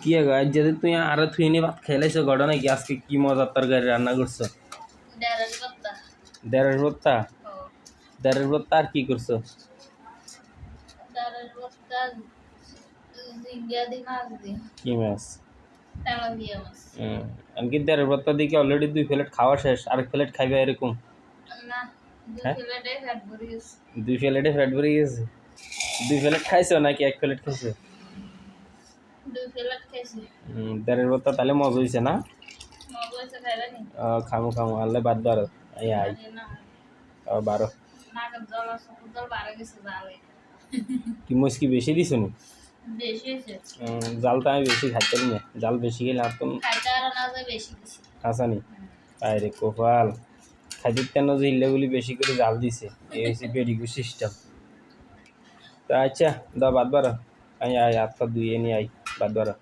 কি আজ যদি তুই আরো থুই নিয়ে ভাত খেলাইছো ঘটনা কি আজকে কি মজার তরকারি রান্না করছো? দেড়ের ভর্তা। দেড়ের ভর্তা আর কি করছো? কি মাছ? এমনকি দেড়ের ভর্তা দিকে অলরেডি 2 প্লেট খাওয়া শেষ, আরেক প্লেট খাইবে এরকম? হ্যাঁ 2 প্লেটে ফ্যাট ভরে গেছে। 2 প্লেট খাইছো নাকি 1 প্লেট খাইছো? দেড়ের ভর্তা তাহলে মজা হয়েছে না? খামু খামু আল্লাহ বাদ বারো আই আই 12 কি মুসকি বেশি দিছো নি? জালটা আমি বেশি খাইতে না, জাল বেশি খেলে আর তো খাসা নি। আরে কপাল খাইতে কেন যে ইল্লাগুলি বেশি করে জাল দিছে, এই হচ্ছে পেডিগ্রি সিস্টেম। তা আচ্ছা দাও বাদ বারো, আই আই হাত পা ধুয়ে নি আই বাদ বারো।